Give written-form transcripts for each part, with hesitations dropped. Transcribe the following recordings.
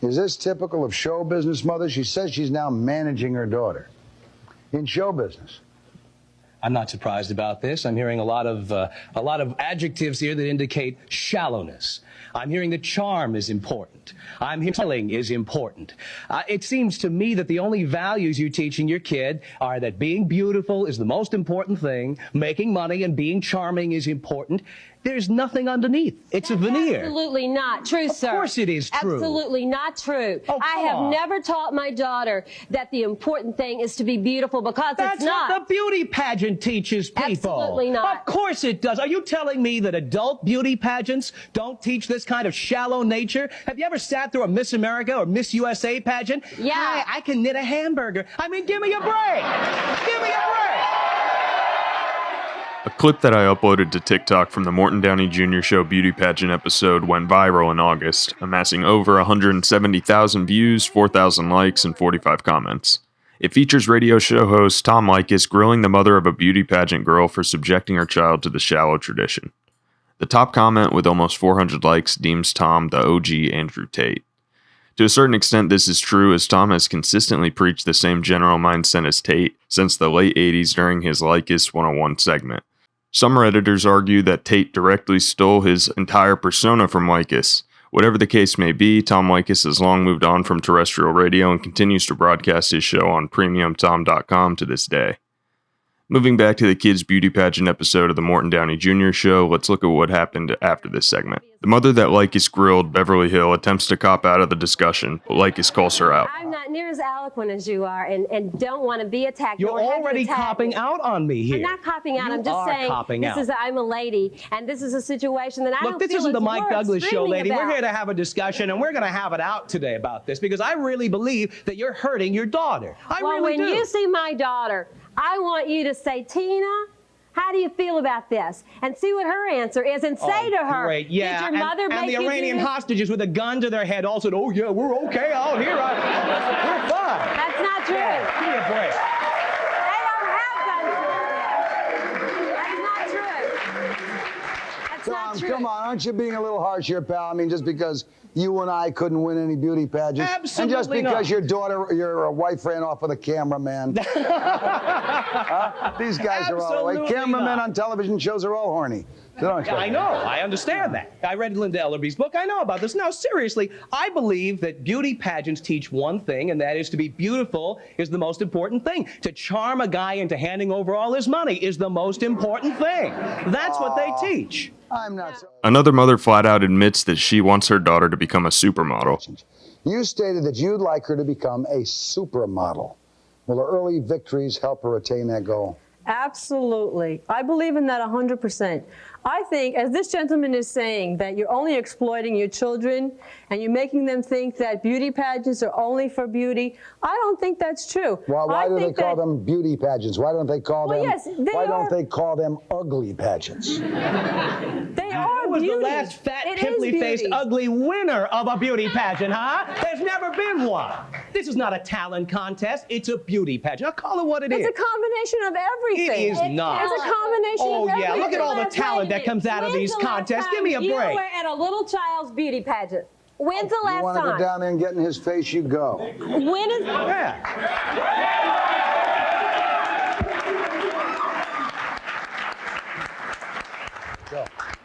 Is this typical of show business, Mother? She says she's now managing her daughter in show business. I'm not surprised about this. I'm hearing a lot of adjectives here that indicate shallowness. I'm hearing that charm is important. I'm hearing telling is important. It seems to me that the only values you're teaching your kid are that being beautiful is the most important thing, making money and being charming is important. There's nothing underneath. It's a veneer. Absolutely not true, sir. Of course it is true. Absolutely not true. Oh, I have come on. never taught my daughter that the important thing is to be beautiful because That's it's not. what the beauty pageant teaches people. Absolutely not. Of course it does. Are you telling me that adult beauty pageants don't teach this kind of shallow nature? Have you ever sat through a Miss America or Miss USA pageant? Yeah. Hi, I can knit a hamburger. I mean, give me a break. Give me a break. A clip that I uploaded to TikTok from the Morton Downey Jr Show beauty pageant episode went viral in August, amassing over 170,000 views, 4,000 likes, and 45 comments. It features radio show host Tom Leykis grilling the mother of a beauty pageant girl for subjecting her child to the shallow tradition. The top comment with almost 400 likes deems Tom the OG Andrew Tate. To a certain extent, this is true, as Tom has consistently preached the same general mindset as Tate since the late 80s during his Leykis 101 segment. Some Redditors argue that Tate directly stole his entire persona from Leykis. Whatever the case may be, Tom Leykis has long moved on from terrestrial radio and continues to broadcast his show on premiumtom.com to this day. Moving back to the kids' beauty pageant episode of the Morton Downey Jr Show, let's look at what happened after this segment. The mother that Leykis grilled, Beverly Hill, attempts to cop out of the discussion, but Leykis calls her out. I'm not near as eloquent as you are and don't want to be attacked. You're already copping out on me here. I'm not copping out. You I'm just are saying copping this out. is I'm a lady and this is a situation that I Look, don't this feel isn't the it's Mike worth Douglas show, screaming lady. about. We're here to have a discussion, and we're going to have it out today about this because I really believe that you're hurting your daughter. I Well, really do. when you see my daughter, I want you to say, Tina, how do you feel about this? And see what her answer is and say to her, Great. Yeah. did your mother make and the you Iranian do this? hostages with a gun to their head all said, oh, yeah, we're okay out here. We're fine. That's not true. Yeah, give me a break. They don't have guns to their head. That's not true. That's not Tom, true. come on, aren't you being a little harsh here, pal? I mean, just because you and I couldn't win any beauty pageants. Absolutely And just because not. your daughter, your wife ran off with a cameraman. These guys are all like Absolutely cameramen not. on television shows are all horny. They don't I know. I understand that. I read Linda Ellerby's book. I know about this. Now, seriously, I believe that beauty pageants teach one thing, and that is to be beautiful is the most important thing. To charm a guy into handing over all his money is the most important thing. That's what they teach. I'm not so. Another mother flat out admits that she wants her daughter to become a supermodel. You stated that you'd like her to become a supermodel. Will her early victories help her attain that goal? Absolutely. I believe in that 100%. I think, as this gentleman is saying, that you're only exploiting your children and you're making them think that beauty pageants are only for beauty. I don't think that's true. Well, why I do they think call that- them beauty pageants? Why don't they call Well, them? yes, they why don't are. they call them ugly pageants? They are Who was beauty. the last fat, It is pimply-faced, beauty. ugly winner of a beauty pageant, huh? There's never been one. This is not a talent contest. It's a beauty pageant. I'll call it what it is. It's a combination of everything. It is not. It's a combination Oh, of everything. yeah, look at all the talent that comes out of When's these the last contests. Give time me a You break. were at a little child's beauty pageant. When's the You last want to go time? down there and get in his face? You go. When is? Yeah.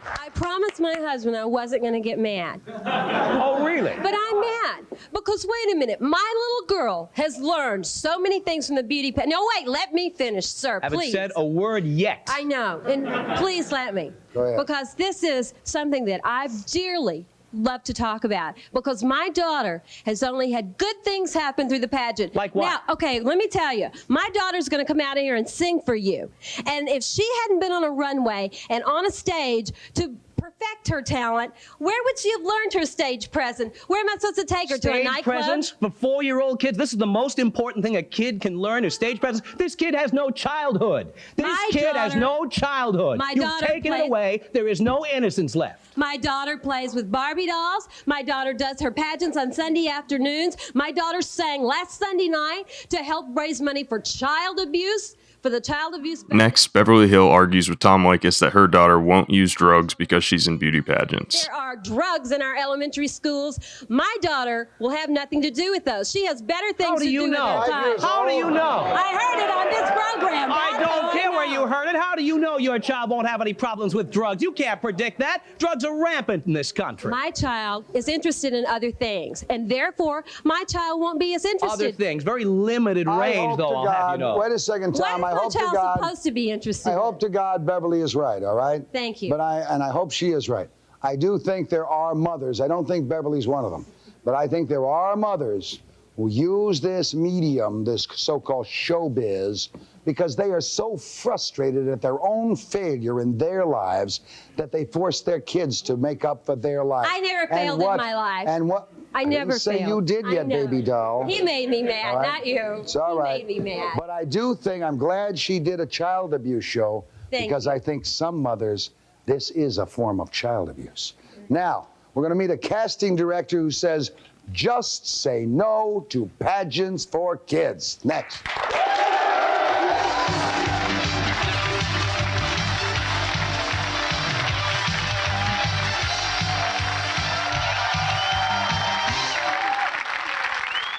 I promised my husband I wasn't going to get mad. Oh, really? But I'm mad because wait a minute, my little girl has learned so many things from the beauty pageant. No, wait, let me finish, sir, Haven't please. said a word yet. I know, and please let me. Go ahead. Because this is something that I dearly love to talk about because my daughter has only had good things happen through the pageant. Like what? Now, okay, let me tell you, my daughter's going to come out of here and sing for you. And if she hadn't been on a runway and on a stage to perfect her talent, where would she have learned her stage presence? Where am I supposed to take her to a Stage nightclub? presence for 4-year-old kids. This is the most important thing a kid can learn is stage presence. This kid has no childhood. This My kid has daughter- no childhood. My You've daughter taken it plays- away. There is no innocence left. My daughter plays with Barbie dolls. My daughter does her pageants on Sunday afternoons. My daughter sang last Sunday night to help raise money for child abuse for the child abuse. Next, Beverly Hill argues with Tom Leykis that her daughter won't use drugs because she's in beauty pageants. There are drugs in our elementary schools. My daughter will have nothing to do with those. She has better things to do with her time. How do you know? I heard it on this program. I don't care where you heard it. How do you know your child won't have any problems with drugs? You can't predict that. Drugs are rampant in this country. My child is interested in other things, and therefore my child won't be as interested. Other things, very limited range, though, I'll have you know. Wait a second, Tom. What I is hope my to child God. supposed to be interested I hope to God Beverly is right, all right? Thank you. But I hope she is right. I do think there are mothers, I don't think Beverly's one of them, but I think there are mothers who use this medium, this so-called showbiz, because they are so frustrated at their own failure in their lives that they force their kids to make up for their life. I never failed in my life. And what? I never didn't say failed. you did yet, baby doll. He made me mad, All right. not you. It's all right. He made me mad. But I do think, I'm glad she did a child abuse show, because I think some mothers, this is a form of child abuse. Now, we're going to meet a casting director who says, just say no to pageants for kids. Next.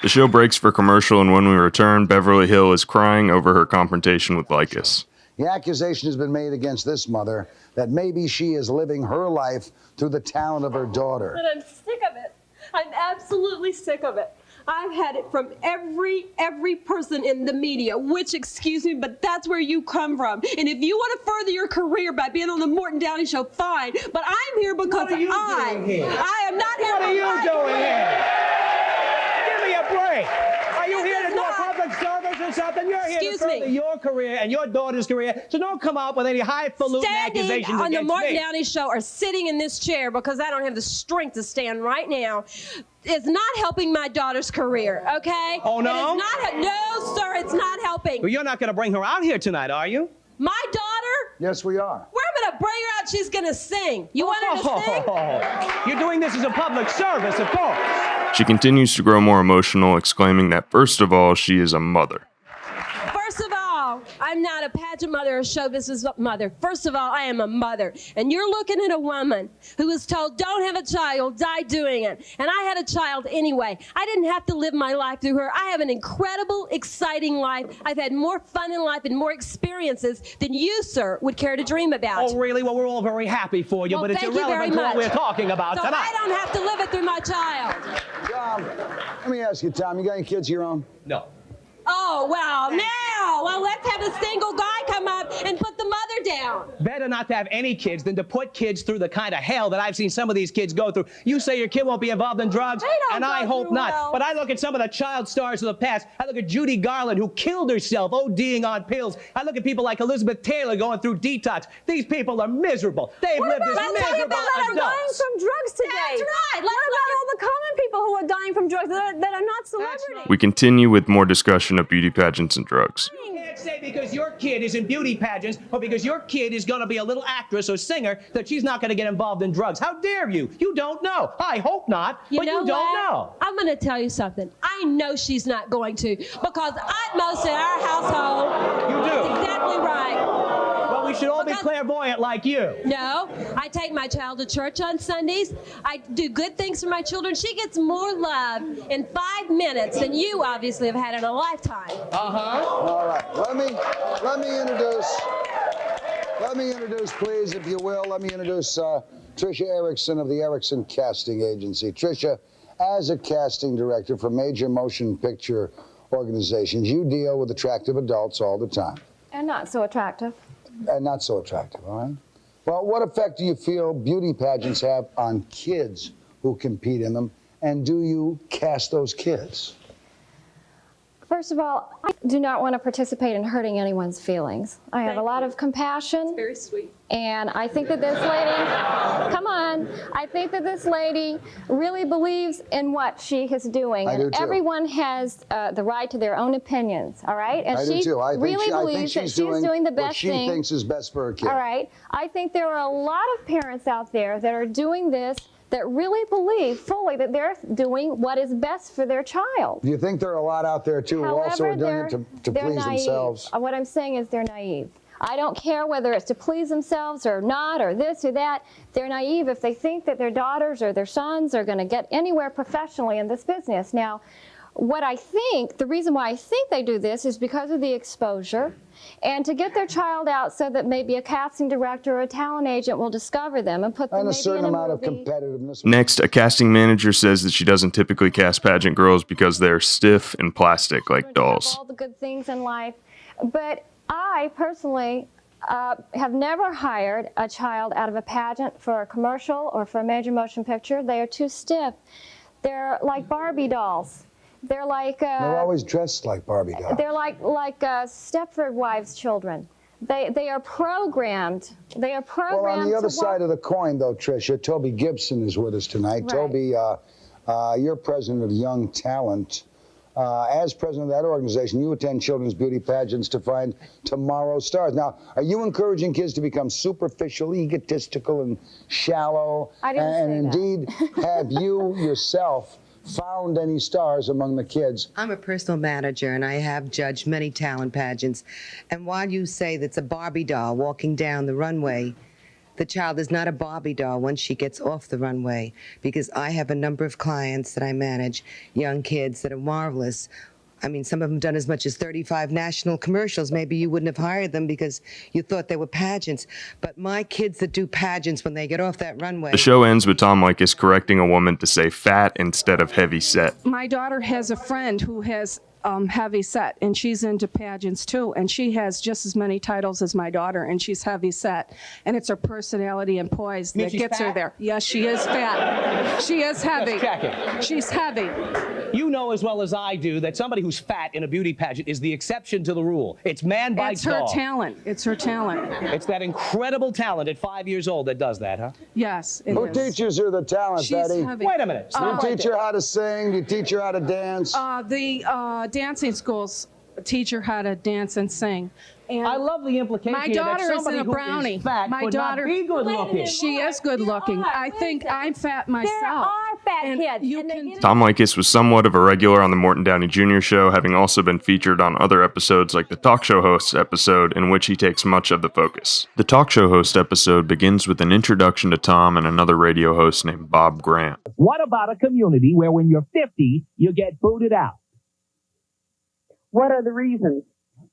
The show breaks for commercial, and when we return, Beverly Hill is crying over her confrontation with Leykis. The accusation has been made against this mother that maybe she is living her life through the talent of her daughter. But I'm sick of it. I'm absolutely sick of it. I've had it from every person in the media, which, excuse me, but that's where you come from. And if you want to further your career by being on the Morton Downey Show, fine. But I'm here because What are you doing here? I am not here. What are you doing here? Give me a break. Are you This here to is do a not- public service or something? You're here Excuse to further me. your career and your daughter's career, so don't come out with any highfalutin Standing accusations on the against Morton me. Downey Show or sitting in this chair because I don't have the strength to stand right now is not helping my daughter's career, okay? Oh, no? It is not, no, sir, it's not helping. Well, you're not going to bring her out here tonight, are you? My daughter, Yes, we are. we're going to bring her out. She's going to sing. You want her to sing? Oh, you're doing this as a public service, of course. She continues to grow more emotional, exclaiming that first of all, she is a mother. First of all, I'm not a pageant mother or show business mother. First of all, I am a mother. And you're looking at a woman who was told, don't have a child, you'll die doing it. And I had a child anyway. I didn't have to live my life through her. I have an incredible, exciting life. I've had more fun in life and more experiences than you, sir, would care to dream about. Oh, really? Well, we're all very happy for you, Well, but it's thank you very irrelevant to what much. we're talking about So tonight. I don't have to live it through my child. Tom, let me ask you, Tom, you got any kids of your own? No. Oh, well, now, well, let's have a single guy come up and put the mother down. Better not to have any kids than to put kids through the kind of hell that I've seen some of these kids go through. You say your kid won't be involved in drugs, They don't and I go hope through not. hell. But I look at some of the child stars of the past. I look at Judy Garland, who killed herself ODing on pills. I look at people like Elizabeth Taylor going through detox. These people are miserable. They've lived as Let's talk miserable about that are dying adults. from drugs today. That's right. What about all the common people who are dying from drugs that are not celebrities? We continue with more discussion of beauty pageants and drugs. You can't say because your kid is in beauty pageants or because your kid is going to be a little actress or singer that she's not going to get involved in drugs. How dare you? You don't know. I hope not, but you don't know. I'm going to tell you something. I know she's not going to because utmost in our household. You do. That's exactly right. Well, we should all be Because- clairvoyant like you. No, I take my child to church on Sundays. I do good things for my children. She gets more love in 5 minutes than you obviously have had in a lifetime. All right, let me introduce, please, if you will, let me introduce Tricia Erickson of the Erickson Casting Agency. Tricia, as a casting director for major motion picture organizations, you deal with attractive adults all the time. And not so attractive. And not so attractive, all right? Well, what effect do you feel beauty pageants have on kids who compete in them, and do you cast those kids? First of all, I do not want to participate in hurting anyone's feelings. I have a lot of compassion. Very sweet. And I think that this lady, come on, I think that this lady really believes in what she is doing. I do And too. everyone has the right to their own opinions, all right? And I she do too. I really think believes that she's she's doing the what best she thing. thinks is best for her kid. All right. I think there are a lot of parents out there that are doing this that really believe fully that they're doing what is best for their child. Do you think there are a lot out there, too, who also are doing it to they're please naive. themselves? What I'm saying is they're naive. I don't care whether it's to please themselves or not, or this or that. They're naive if they think that their daughters or their sons are going to get anywhere professionally in this business. Now, what I think, the reason why I think they do this is because of the exposure and to get their child out so that maybe a casting director or a talent agent will discover them and put them And a maybe certain in a amount of movie. competitiveness. Next, a casting manager says that she doesn't typically cast pageant girls because they're stiff and plastic like dolls. All the good things in life. But I personally have never hired a child out of a pageant for a commercial or for a major motion picture. They are too stiff. They're like Barbie dolls. They're like They're always dressed like Barbie dolls. they're like Stepford wives' children. They are programmed. They are programmed. Well, on the other side of the coin, though, Tricia, Toby Gibson is with us tonight. Right. Toby, you're president of Young Talent. As president of that organization, you attend children's beauty pageants to find tomorrow's stars. Now, are you encouraging kids to become superficial, egotistical, and shallow? I didn't say and that. indeed, have you yourself found any stars among the kids? I'm a personal manager, and I have judged many talent pageants. And while you say that's a Barbie doll walking down the runway, the child is not a Barbie doll once she gets off the runway, because I have a number of clients that I manage, young kids that are marvelous. I mean, some of them done as much as 35 national commercials. Maybe you wouldn't have hired them because you thought they were pageants. But my kids that do pageants, when they get off that runway... The show ends with Tom Leykis correcting a woman to say fat instead of heavy set. My daughter has a friend who has heavy set, and she's into pageants too, and she has just as many titles as my daughter, and she's heavy set, and it's her personality and poise that gets her there. Yes, she is fat. She is heavy. Just checking. She's heavy. You know as well as I do that somebody who's fat in a beauty pageant is the exception to the rule. It's man bites It's her dog. talent. It's her talent. It's that incredible talent at 5 years old that does that, huh? Yes, it Who is. teaches her the talent, She's Betty? heavy. Wait a minute. Do you teach her how to sing? Do you teach her how to dance? The dancing schools teach her how to dance and sing. And I love the implication my daughter that is somebody in a who brownie. is fat My could daughter, not be good looking. she is good looking. I think I'm fat myself. There are fat And kids. you and they can- get Tom Leykis was somewhat of a regular on the Morton Downey Jr. Show, having also been featured on other episodes like the Talk Show Hosts episode, in which he takes much of the focus. The Talk Show Host episode begins with an introduction to Tom and another radio host named Bob Grant. What about a community where when you're 50, you get booted out? What are the reasons?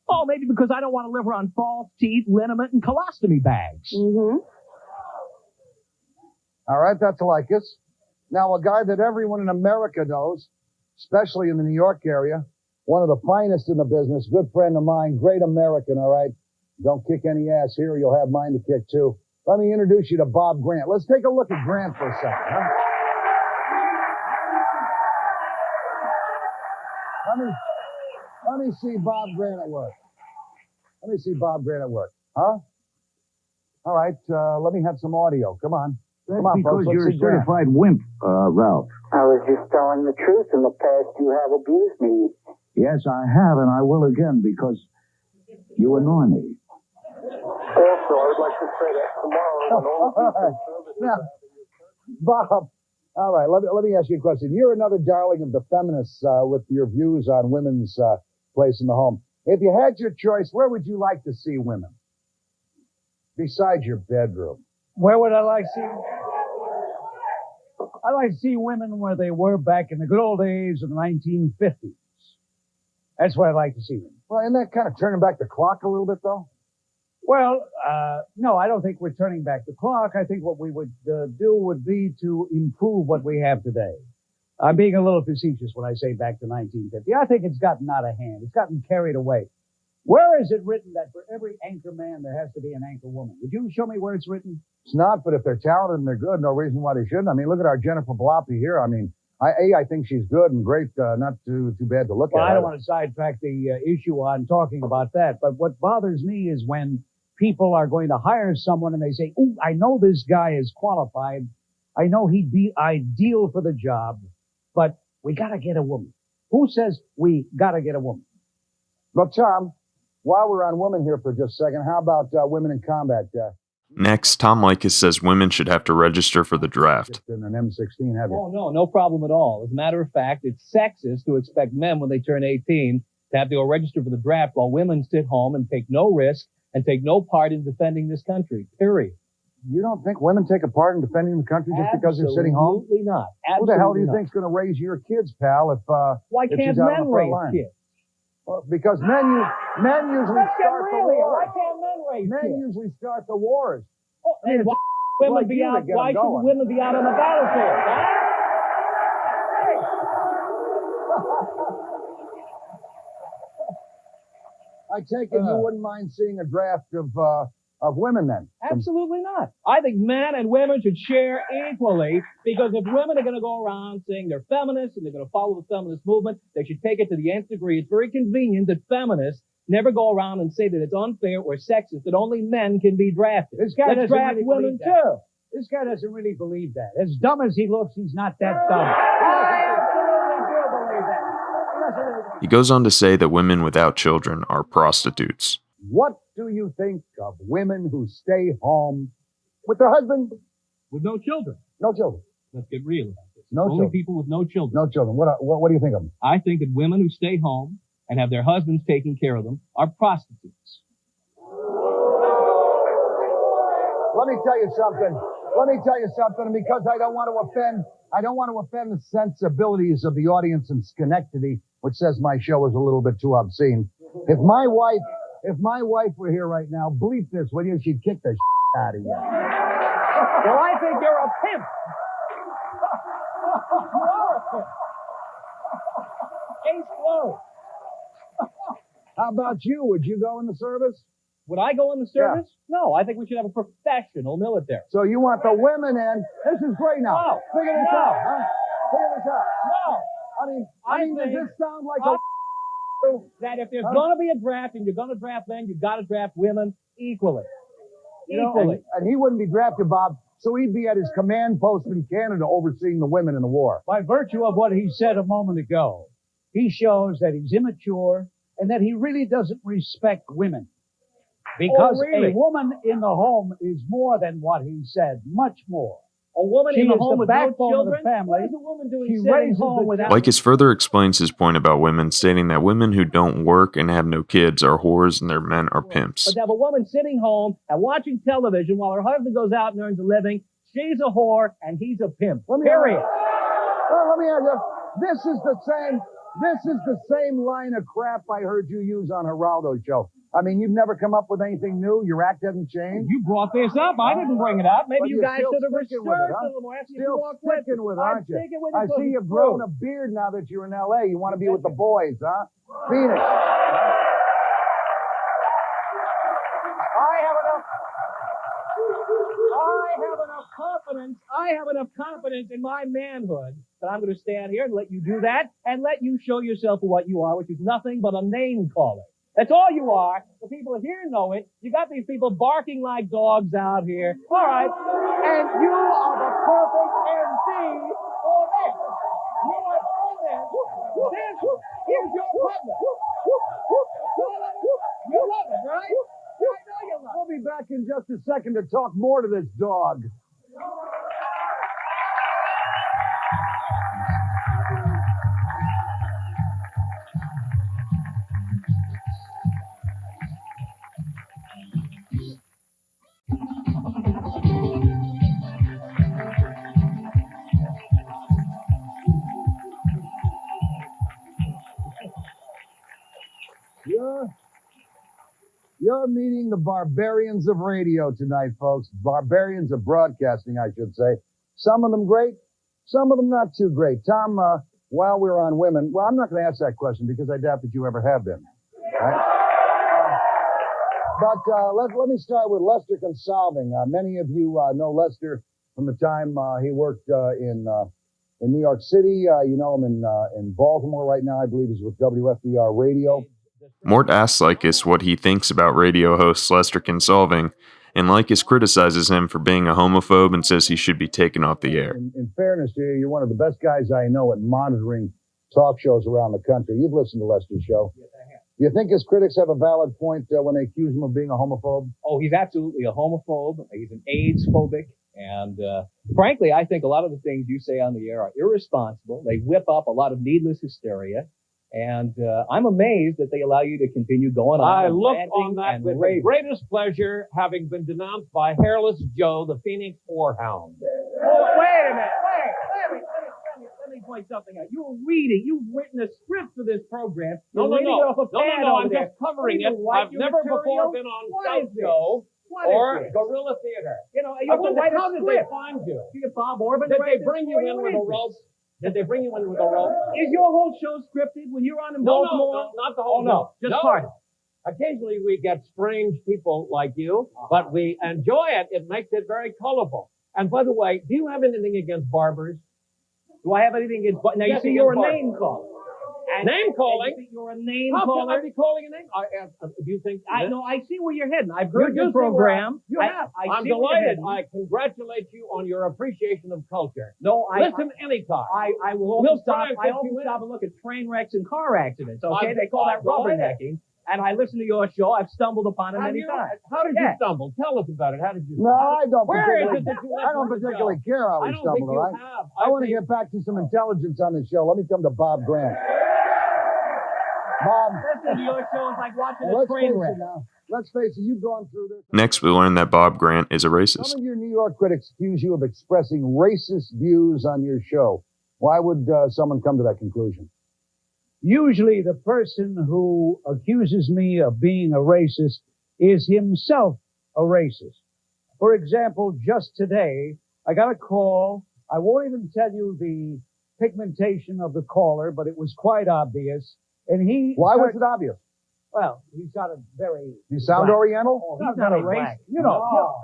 Oh, maybe because I don't want to live around false teeth, liniment, and colostomy bags. All right, that's Leykis. Now, a guy that everyone in America knows, especially in the New York area, one of the finest in the business, good friend of mine, great American, all right? Don't kick any ass here, you'll have mine to kick too. Let me introduce you to Bob Grant. Let's take a look at Grant for a second, huh? Let me see Bob Grant at work. Let me see Bob Grant at work. Huh? All right, let me have some audio. Come on. Come on, because folks. you're Let's a see Grant. certified wimp, Ralph. I was just telling the truth. In the past, you have abused me. Yes, I have, and I will again because you annoy me. Also, I would like to say that tomorrow, when all of you Now, Bob, all right, let me ask you a question. You're another darling of the feminists with your views on women's place in the home. If you had your choice, where would you like to see women? Besides your bedroom. Where would I like to see? I like to see women where they were back in the good old days of the 1950s. That's where I'd like to see them. Well, isn't that kind of turning back the clock a little bit, though? Well, no, I don't think we're turning back the clock. I think what we would do would be to improve what we have today. I'm being a little facetious when I say back to 1950. I think it's gotten out of hand. It's gotten carried away. Where is it written that for every anchor man there has to be an anchor woman? Would you show me where it's written? It's not, but if they're talented and they're good, no reason why they shouldn't. I mean, look at our Jennifer Bloppy here. I mean, I think she's good and great, not too bad to look Well, at. I don't want to sidetrack the issue on talking about that, but what bothers me is when people are going to hire someone and they say, "Ooh, I know this guy is qualified. I know he'd be ideal for the job, but we got to get a woman." Who says we got to get a woman? Look, Tom, while we're on women here for just a second, how about women in combat? Next, Tom Leykis says women should have to register for the draft. In an M16, have you? Oh, no problem at all. As a matter of fact, it's sexist to expect men when they turn 18 to have to go register for the draft while women sit home and take no risk and take no part in defending this country, period. You don't think women take a part in defending the country just because they're sitting home? Absolutely not. Who the hell do you Absolutely think's going to raise your kids, pal, if Why if can't she's out on men the front raise line? kids? Well, because men usually Let's get start the real here. wars. Why can't men raise Men kids? usually start the wars. And why women like be you out? to get Why them should going. women be out on the battlefield? Huh? I take it you wouldn't mind seeing a draft of women then? Absolutely not. I think men and women should share equally, because if women are going to go around saying they're feminists and they're going to follow the feminist movement, they should take it to the nth degree. It's very convenient that feminists never go around and say that it's unfair or sexist that only men can be drafted. This guy Let's doesn't draft really women believe that. too. This guy doesn't really believe that. As dumb as he looks, he's not that dumb. I absolutely do believe that. He doesn't really believe He goes on to say that women without children are prostitutes. What do you think of women who stay home with their husband? with no children. No children. Let's get real about this. No Only children. people with no children. No children. What do you think of them? I think that women who stay home and have their husbands taking care of them are prostitutes. Let me tell you something. And because I don't want to offend the sensibilities of the audience in Schenectady, which says my show is a little bit too obscene. If my wife were here right now, bleep this, will you? She'd kick the out of you. Well, I think you're a pimp. You are a pimp. Case closed. How about you? Would you go in the service? Would I go in the service? No, I think we should have a professional military. So you want the women in? This is great now. No. Figure this No. out, huh? Figure this out. No. I mean, does think- this sound like that if there's going to be a draft and you're going to draft men, you've got to draft women equally. equally? And he wouldn't be drafted, Bob, so he'd be at his command post in Canada overseeing the women in the war. By virtue of what he said a moment ago, he shows that he's immature and that he really doesn't respect women. Because really? a woman in the home is more than what he said, much more. A woman She in the is home the with no backbone of the children? family. What is a woman doing She sitting raises home the without... Leykis further explains his point about women, stating that women who don't work and have no kids are whores and their men are pimps. But to have a woman sitting home and watching television while her husband goes out and earns a living, she's a whore and he's a pimp. Period. Well, let me ask you, this is the same line of crap I heard you use on Geraldo's show. I mean, you've never come up with anything new. Your act hasn't changed. You brought this up. I didn't bring it up. Maybe But you you're guys still should have sticking researched with it, huh? a little more. After you Still walked with sticking with it, I'm aren't you? sticking with I it, see you've grown a beard now that you're in L.A. You want to be with the boys, huh? Phoenix. I have enough confidence in my manhood that I'm going to stand here and let you do that and let you show yourself for what you are, which is nothing but a name caller. That's all you are. The people here know it. You got these people barking like dogs out here. All right. And you are the perfect MC for this. You are doing this. Here's your partner. You love it, right? I know you love it. We'll be back in just a second to talk more to this dog. You're meeting the barbarians of radio tonight, folks. Barbarians of broadcasting, I should say. Some of them great, some of them not too great. Tom, while we're on women, well, I'm not going to ask that question because I doubt that you ever have been. Right? But let me start with Lester Consalving. Many of you know Lester from the time he worked in New York City. You know him in Baltimore right now. I believe he's with WFDR Radio. Mort asks Leykis what he thinks about radio host Lester Consalving, and Leykis criticizes him for being a homophobe and says he should be taken off the air. In fairness to you, you're one of the best guys I know at monitoring talk shows around the country. You've listened to Lester's show. Yes, I have. Do you think his critics have a valid point when they accuse him of being a homophobe? Oh, he's absolutely a homophobe. He's an AIDS phobic. And frankly, I think a lot of the things you say on the air are irresponsible. They whip up a lot of needless hysteria. And I'm amazed that they allow you to continue going on. I look on that with the greatest pleasure, having been denounced by Hairless Joe, the Phoenix Whorehound. Oh, wait a minute. Let me point something out. You've written a script for this program. No, I'm just covering it. I've never before been on South Show or Guerrilla Theater. You know, you have to write a script. How did they find you? Bob Orban. Did they bring you in with a rope? Did they bring you in with a rope? Is your whole show scripted when you're on in Baltimore? No, not the whole show. Just part of it. Occasionally we get strange people like you, but we enjoy it. It makes it very colorful. And by the way, do you have anything against barbers? Do I have anything against barbers? Now, you see, you're a name caller. Name calling? You're a name How caller. can I be calling a name? Do you think? I know. I see where you're heading. I've heard your program. You have. I'm delighted. I congratulate you on your appreciation of culture. No, listen anytime. I will only stop. I only stop and look at train wrecks and car accidents. Okay, they call that rubbernecking. And I listen to your show. I've stumbled upon it many times. How did you stumble? Tell us about it. How did you stumble? No, I don't Where is particularly, it that you I don't particularly care how we stumbled, all right? I want to get back to some intelligence on the show. Let me come to Bob Grant. Bob. Listening to your show is like watching a train wreck. Let's face it, you've gone through this. Next, we learn that Bob Grant is a racist. Some of your New York critics accuse you of expressing racist views on your show. Why would someone come to that conclusion? Usually the person who accuses me of being a racist is himself a racist. For example, just today, I got a call. I won't even tell you the pigmentation of the caller, but it was quite obvious. And Why was it obvious? Well, he's got a very... You sound Oriental? Oh, he's not a racist. You know,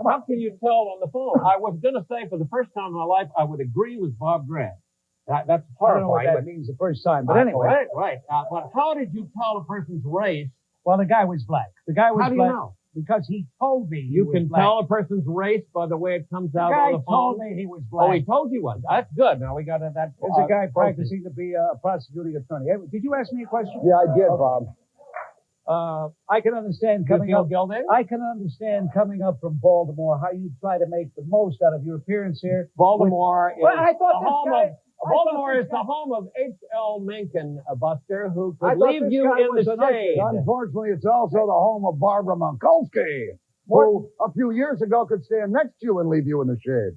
how can you tell on the phone? I was going to say, for the first time in my life, I would agree with Bob Grant. That's horrifying. I don't know what that means the first time, but anyway. Right. But how did you tell a person's race? Well, the guy was black. The guy was How do black you know? Because he told me You can tell a person's race by the way it comes out on the phone? The guy told me he was black. Oh, he told you was. That's good. Now we got that. There's a guy practicing to be a prosecuting attorney. Hey, did you ask me a question? Yeah, I did, Bob. I can understand coming up. I can understand coming up from Baltimore how you try to make the most out of your appearance here. Baltimore is I thought the home of. Baltimore is the home of H.L. Mencken, Buster, who could leave you in the shade. Unfortunately, it's also the home of Barbara Monkulski, who a few years ago could stand next to you and leave you in the shade.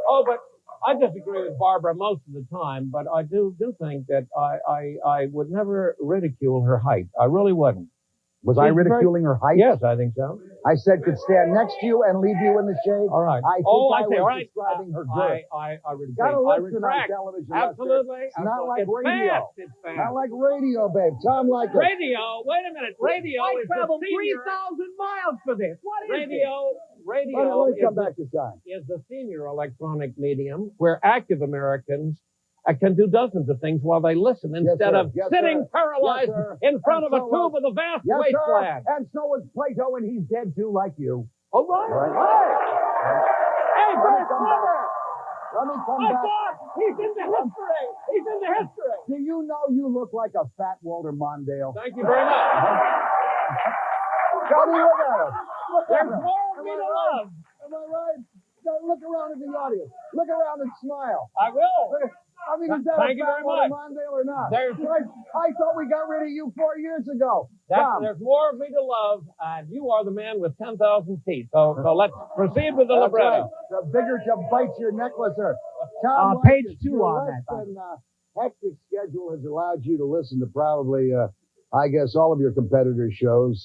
Oh, but I disagree with Barbara most of the time, but I do think that I would never ridicule her height. I really wouldn't. Was I ridiculing her height? Yes, I think so. I said could stand next to you and leave you in the shade. All right. I think I was describing her girth. I retract. Gotta listen on television. Absolutely. It's not like it's radio. Fast. It's fast. Not like radio, babe. Tom Leykis. Radio. Wait a minute. Radio I is traveled the senior. 3,000 miles for this. What is Radio. Let me come back to time. Is the senior electronic medium where active Americans can do dozens of things while they listen instead of sitting paralyzed in front of a tube of the vast wasteland. And so was Plato, and he's dead too, like you. All right. Hey, Bert Plummer! Let me come back. Thought he's in the history. He's in the history. Do you know you look like a fat Walter Mondale? Thank you very much. Tell me, look at him. There's more of me to love. Am I right? Look around at the audience. Look around and smile. I will. I mean, is that a fat Walter Mondale or not? I thought we got rid of you 4 years ago. There's more of me to love, and you are the man with 10,000 teeth. So let's proceed with the libretto. Right. The bigger to bite your necklacer. Tom, page 2 on that. Hectic schedule has allowed you to listen to probably, I guess, all of your competitors' shows.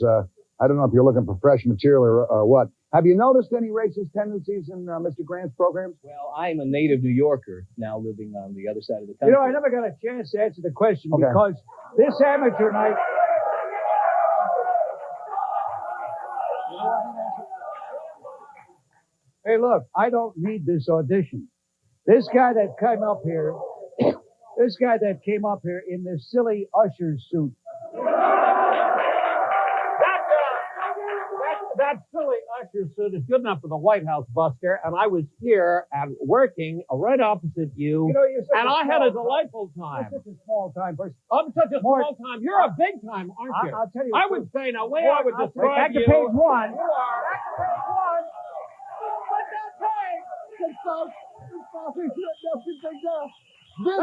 I don't know if you're looking for fresh material or what. Have you noticed any racist tendencies in Mr. Grant's programs? Well, I'm a native New Yorker now living on the other side of the country. You know, I never got a chance to answer the question because this amateur night... Hey, look, I don't need this audition. This guy that came up here, in this silly usher suit. That silly usher suit is good enough for the White House, Buster, and I was here and working right opposite you, and I had a delightful time. You're such a small time person. I'm such a small time. You're a big time, aren't you? I'll tell you. I would say, now, way I would describe back you. to page one. You are. This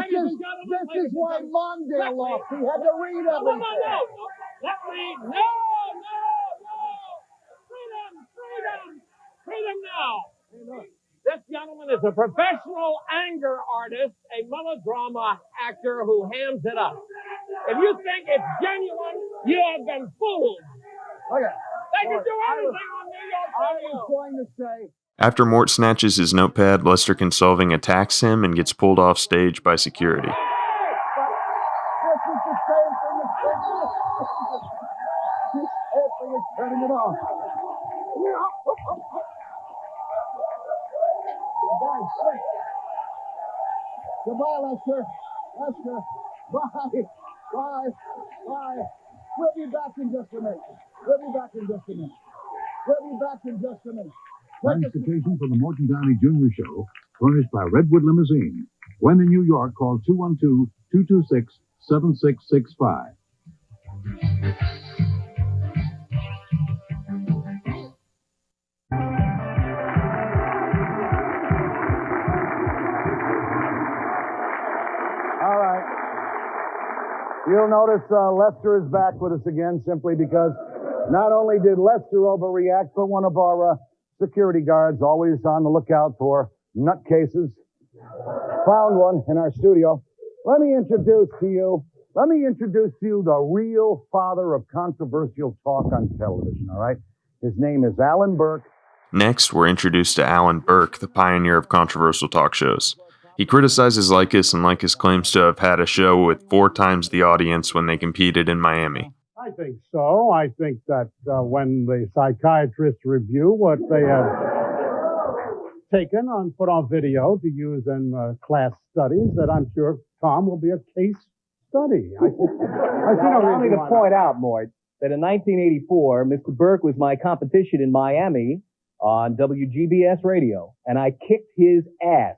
is why Mondale lost. He had to read everything. No. Let me. No. Freedom now. This gentleman is a professional anger artist, a melodrama actor who hams it up. If you think it's genuine, you have been fooled. Okay. They can do anything on New York radio. I was going to say. After Mort snatches his notepad, Lester Consolving attacks him and gets pulled off stage by security. This is the same thing as this whole thing is turning it off. Goodbye, Lester. Bye. We'll be back in just a minute. Transportation for the Morton Downey Jr Show, furnished by Redwood Limousine. When in New York, call 212-226-7665. All right. You'll notice Lester is back with us again simply because not only did Lester overreact, but one of our security guards, always on the lookout for nutcases, found one in our studio. Let me introduce to you the real father of controversial talk on television, all right? His name is Alan Burke. Next, we're introduced to Alan Burke, the pioneer of controversial talk shows. He criticizes Leykis, and Leykis claims to have had a show with 4 times the audience when they competed in Miami. I think so. I think that when the psychiatrists review what they have taken and put on video to use in class studies, that I'm sure Tom will be a case study. I see no Allow me reason to why point not. out, Mort, that in 1984, Mr. Burke was my competition in Miami on WGBS radio, and I kicked his ass.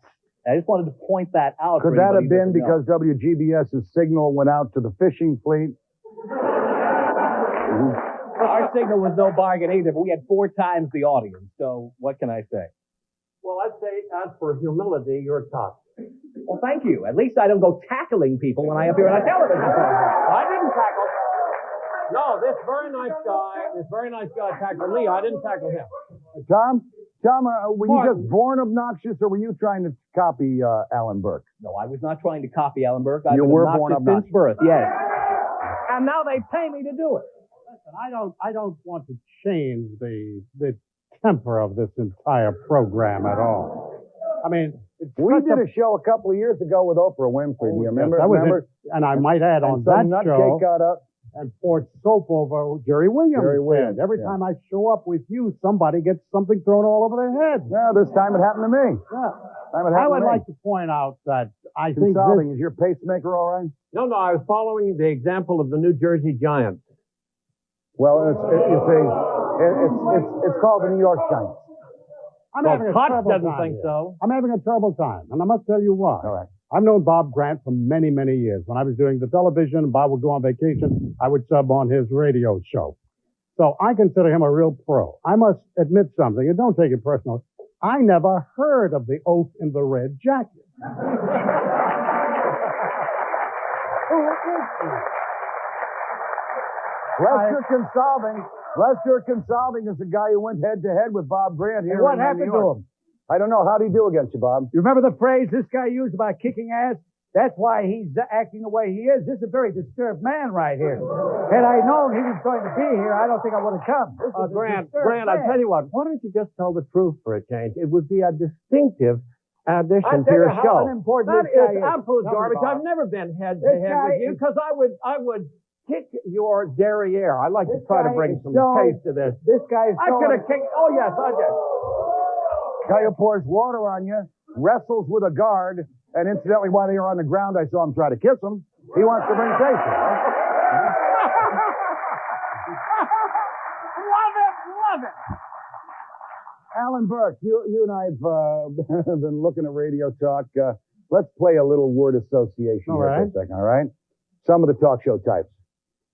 I just wanted to point that out. Could that have been because WGBS's signal went out to the fishing fleet? Our signal was no bargain either, but we had 4 times the audience, so what can I say? Well, I'd say, as for humility, you're top. Well, thank you. At least I don't go tackling people when I appear on a television program. I didn't tackle. No, this very nice guy tackled me. I didn't tackle him. Tom, were you just born obnoxious, or were you trying to copy Alan Burke? No, I was not trying to copy Alan Burke. I've You been were obnoxious born obnoxious. since birth, yes. And now they pay me to do it. Listen, I don't want to change the temper of this entire program at all. I mean, we did a show a couple of years ago with Oprah Winfrey. Do you remember? Yes, that was remember? it. And I might add on some that nutcake show got up and poured soap over Jerry Williams. Every time I show up with you, somebody gets something thrown all over their head. Well, this time it happened to me. I would like to point out that I think Consolving, is your pacemaker all right? No, I was following the example of the New Jersey Giants. Well, it's called the New York Giants. I'm Well, having a Potts terrible doesn't time think here. so. I'm having a terrible time, and I must tell you why. All right. I've known Bob Grant for many, many years. When I was doing the television and Bob would go on vacation, I would sub on his radio show. So I consider him a real pro. I must admit something, and don't take it personal. I never heard of the Oath in the Red Jacket. Who is he? Lester Consolving is the guy who went head-to-head with Bob Grant here. And what in happened New to York. him? I don't know. How'd he do against you, Bob? You remember the phrase this guy used about kicking ass? That's why he's acting the way he is. This is a very disturbed man right here. Had I known he was going to be here, I don't think I would have come. This is a Grant, disturbed I man. tell you what, why don't you just tell the truth for a change? It would be a distinctive addition to your show. How unimportant That this guy is absolute Tell me, garbage. Bob. I've never been head to This head guy with you is- because I would kick your derriere. I like to This try to guy bring is some so- taste to this. This guy is I so... could have kicked. Oh yes, I did. Guy who pours water on you, wrestles with a guard, and incidentally, while they were on the ground, I saw him try to kiss him. He wants to bring taste. Love it. Alan Burke, you and I have been looking at Radio Talk. Let's play a little word association here for a second, all right? Some of the talk show types.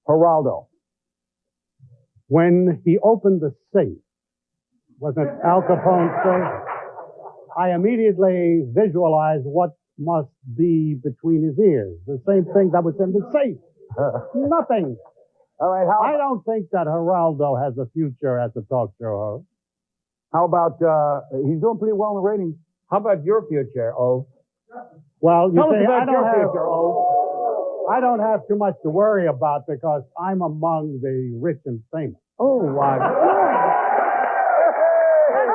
Geraldo. When he opened the safe, was it Al Capone's safe? I immediately visualized what must be between his ears. The same thing that was in the safe. Nothing. All right, I don't think that Geraldo has a future as a talk show host. How about, he's doing pretty well in the ratings. How about your future, O? Well, you Tell us see, about your future, O. I don't have too much to worry about because I'm among the rich and famous. Oh, wow. Let's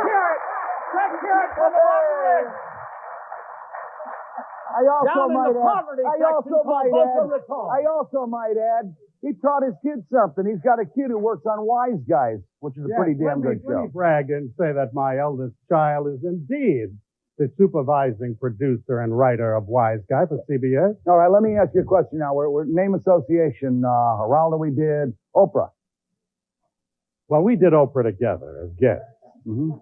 hear it. Let's hear it for the rich. I also Down in might the add, poverty section, I also might add, he taught his kids something. He's got a kid who works on Wise Guys, which is a pretty damn good show. Let me brag and say that my eldest child is indeed the supervising producer and writer of Wise Guy for CBS. All right, let me ask you a question now. We're name association. Geraldo, we did Oprah. Well, we did Oprah together as guests. Mm-hmm.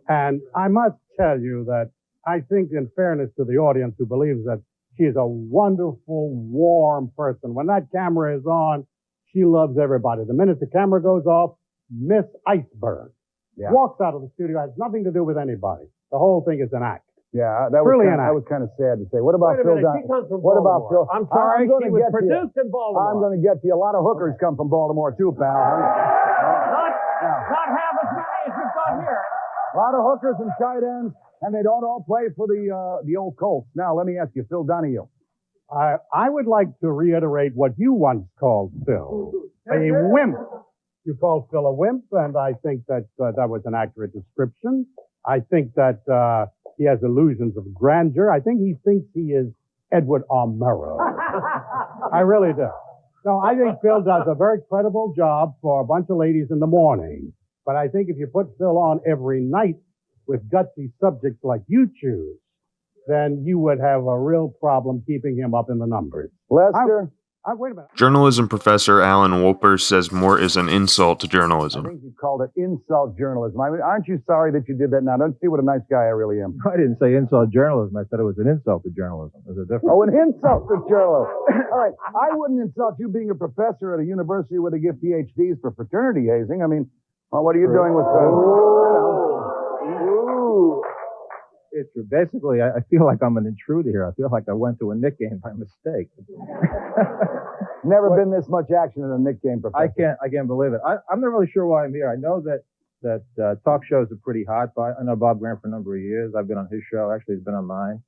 And I must tell you that I think, in fairness to the audience who believes that she's a wonderful, warm person. When that camera is on, she loves everybody. The minute the camera goes off, Miss Iceberg walks out of the studio, has nothing to do with anybody. The whole thing is an act. Yeah, that was kind of sad to say. What about Phil? She comes from Baltimore. I'm sorry, she was produced in Baltimore. I'm going to get to you. A lot of hookers come from Baltimore too, pal. Not half as many as you've got here. A lot of hookers and tight ends, and they don't all play for the old Colts. Now, let me ask you, Phil Donahue. I would like to reiterate what you once called Phil a wimp. You called Phil a wimp, and I think that that was an accurate description. I think that he has illusions of grandeur. I think he thinks he is Edward R. Murrow. I really do. No, I think Phil does a very credible job for a bunch of ladies in the morning. But I think if you put Phil on every night with gutsy subjects like you choose, then you would have a real problem keeping him up in the numbers. Lester? Wait a minute. Journalism professor Alan Wolper says Mort is an insult to journalism. I think you called it insult journalism. I mean, aren't you sorry that you did that now? Don't you see what a nice guy I really am? I didn't say insult journalism. I said it was an insult to journalism. There's a difference. Oh, an insult to journalism. All right. I wouldn't insult you being a professor at a university where they give PhDs for fraternity hazing. I mean, what are you doing with It's basically, I feel like I'm an intruder here. I feel like I went to a Knick game by mistake. Never been this much action in a Knick game, Professor. I can't believe it. I'm not really sure why I'm here. I know that talk shows are pretty hot. I know Bob Graham for a number of years. I've been on his show. Actually, he's been on mine.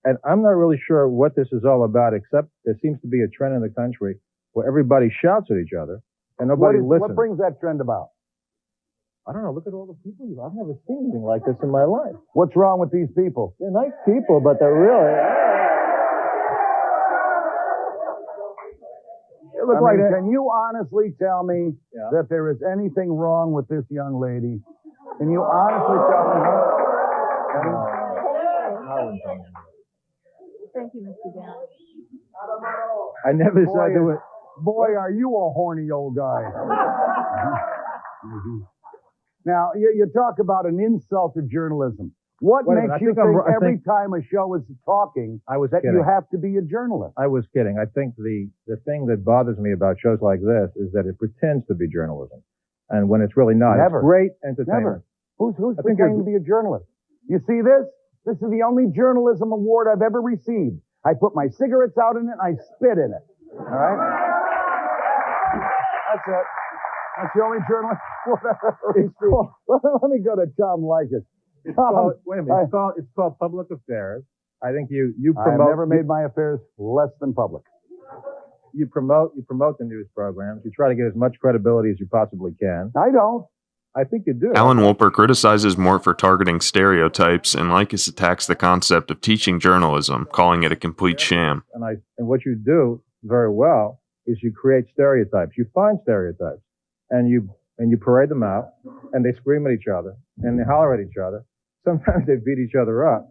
And I'm not really sure what this is all about, except there seems to be a trend in the country where everybody shouts at each other and nobody listens. What brings that trend about? I don't know. Look at all the people. I've never seen anything like this in my life. What's wrong with these people? They're nice people, but they're really... Can you honestly tell me that there is anything wrong with this young lady? Can you honestly tell me? Thank you, Mr. Downey. I never said there was... Boy, are you a horny old guy. Now, you talk about an insult to journalism. What makes you think every time a show is talking that you have to be a journalist? I was kidding. I think the thing that bothers me about shows like this is that it pretends to be journalism. And when it's really not. Never. It's great entertainment. Never. Who's pretending to be a journalist? You see this? This is the only journalism award I've ever received. I put my cigarettes out in it and I spit in it. All right? That's it. That's the only journalist. Let me go to Tom Leykis. Wait a minute. It's called Public Affairs. I think you promote. I've never made my affairs less than public. You promote the news programs. You try to get as much credibility as you possibly can. I don't. I think you do. Alan Wolper criticizes Mort for targeting stereotypes, and Leykis attacks the concept of teaching journalism, calling it a complete sham. And what you do very well is you create stereotypes. You find stereotypes. And you parade them out, and they scream at each other, and they holler at each other. Sometimes they beat each other up.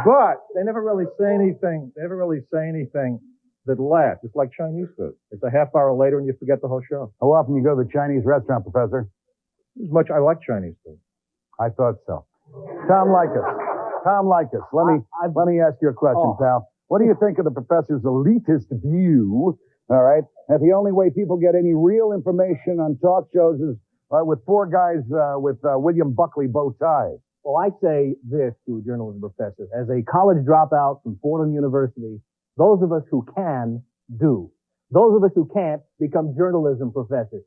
But they never really say anything. They never really say anything that lasts. It's like Chinese food. It's a half hour later, and you forget the whole show. How often you go to the Chinese restaurant, Professor? as much. I like Chinese food. I thought so. Tom Leykis, let me ask you a question, pal. What do you think of the professor's elitist view? All right, that the only way people get any real information on talk shows is with four guys with William Buckley bow ties. Well, I say this to a journalism professor. As a college dropout from Fordham University, those of us who can, do. Those of us who can't become journalism professors.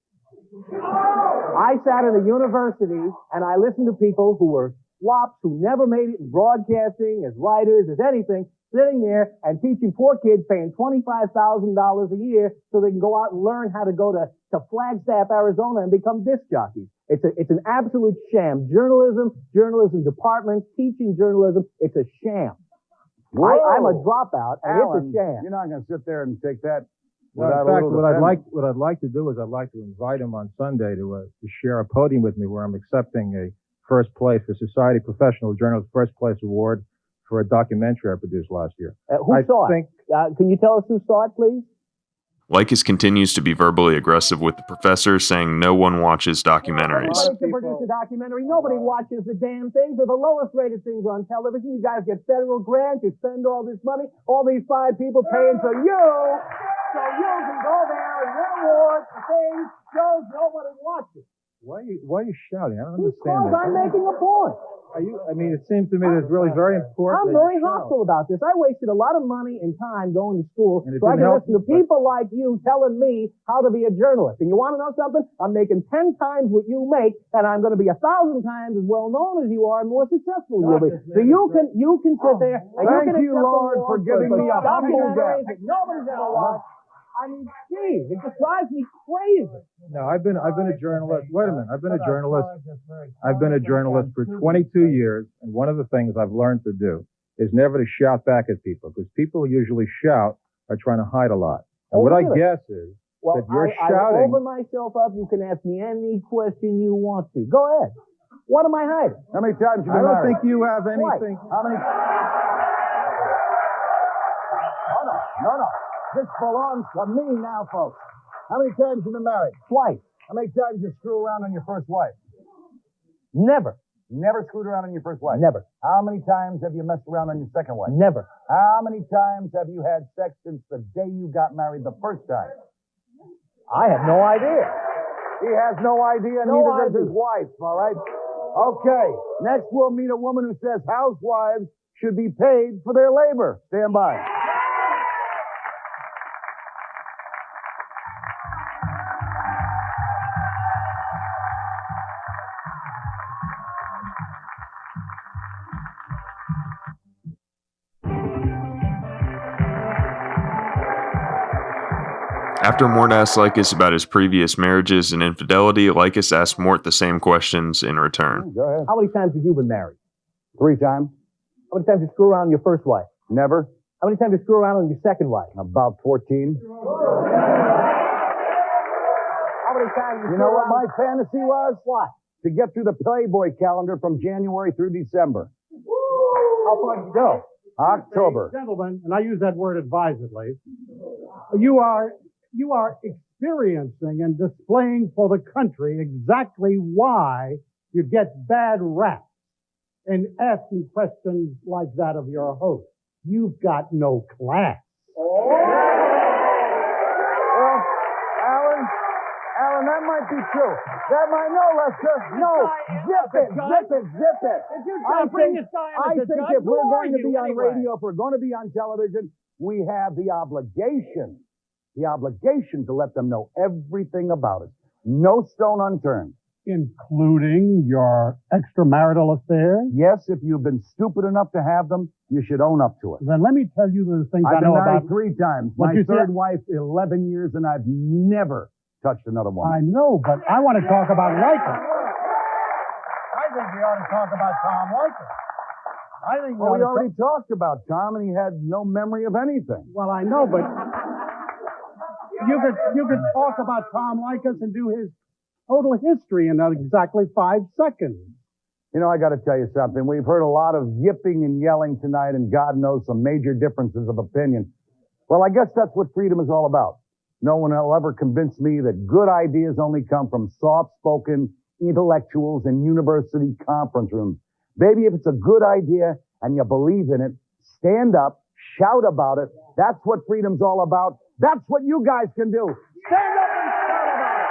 I sat in a university and I listened to people who were flops, who never made it in broadcasting, as writers, as anything, sitting there and teaching poor kids, paying $25,000 a year so they can go out and learn how to go to Flagstaff, Arizona and become disc jockeys. It's an absolute sham. Journalism departments, teaching journalism, it's a sham. I'm a dropout, and Alan, it's a sham. You're not going to sit there and take that. Well, in fact, what I'd like to do is I'd like to invite him on Sunday to share a podium with me where I'm accepting a first place, the Society of Professional Journalists first place award for a documentary I produced last year. Who saw it? Can you tell us who saw it, please? Leykis continues to be verbally aggressive with the professor, saying no one watches documentaries. Nobody can produce a documentary. Nobody watches the damn things. They're the lowest rated things on television. You guys get federal grants. You spend all this money. All these fine people paying so you can go there and win awards for things, shows nobody watches. Why are you shouting? I don't understand Because that. I'm making a point. It seems to me that it's really very important. I'm very hostile about this. I wasted a lot of money and time going to school so I can listen to people like you telling me how to be a journalist. And you want to know something? I'm making 10 times what you make, and I'm going to be 1,000 times as well known as you are and more successful you'll be. So you can sit there and Thank you you, Lord, for giving me a humble documentaries that nobody's ever watched. I mean, geez, it just drives me crazy. No, I've been a journalist. Wait a minute. I've been a journalist for 22 years, and one of the things I've learned to do is never to shout back at people, because people who usually shout are trying to hide a lot. And what I guess is that you're shouting. I'll open myself up. You can ask me any question you want to. Go ahead. What am I hiding? How many times have you been I don't married? think you have anything. How many? No. This belongs to me now, folks. How many times have you been married? Twice. How many times did you screw around on your first wife? Never. Never screwed around on your first wife? Never. How many times have you messed around on your second wife? Never. How many times have you had sex since the day you got married the first time? I have no idea. He has no idea, neither does his wife, all right? Okay, next we'll meet a woman who says housewives should be paid for their labor. Stand by. After Mort asked Leykis about his previous marriages and infidelity, Leykis asked Mort the same questions in return. Go ahead. How many times have you been married? 3 times. How many times did you screw around on your first wife? Never. How many times did you screw around on your second wife? About 14. How many times You know what my fantasy was? What? To get through the Playboy calendar from January through December. How far did you go? October. Gentlemen, and I use that word advisedly, you are experiencing and displaying for the country exactly why you get bad rap and asking questions like that of your host. You've got no class. Well, Alan, that might be true. That might, no, Lester. No, zip it. Did you try to bring this guy I in as a think judge? if we're Who are going to you be on anyway? radio, if we're going to be on television, we have the obligation to let them know everything about it. No stone unturned. Including your extramarital affairs? Yes, if you've been stupid enough to have them, you should own up to it. Then let me tell you the things I I've know been married about. 3 times. What My you third said- wife, 11 years, and I've never touched another woman. I know, but I want to talk about Leykis. I think we ought to talk about Tom Leykis. I think Well, we already talked about Tom, and he had no memory of anything. Well, I know, but you could talk about Tom Leykis and do his total history in exactly 5 seconds. You know, I got to tell you something. We've heard a lot of yipping and yelling tonight, and God knows some major differences of opinion. Well, I guess that's what freedom is all about. No one will ever convince me that good ideas only come from soft-spoken, intellectuals in university conference rooms. Baby, if it's a good idea and you believe in it, stand up, shout about it. That's what freedom's all about. That's what you guys can do. Stand up and shout about it.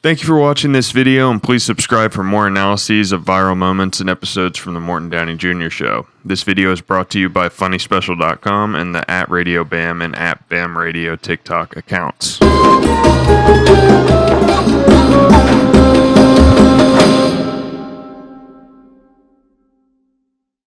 Thank you for watching this video, and please subscribe for more analyses of viral moments and episodes from the Morton Downey Jr. Show. This video is brought to you by funnyspecial.com and the @RadioBam and @BamRadio TikTok accounts.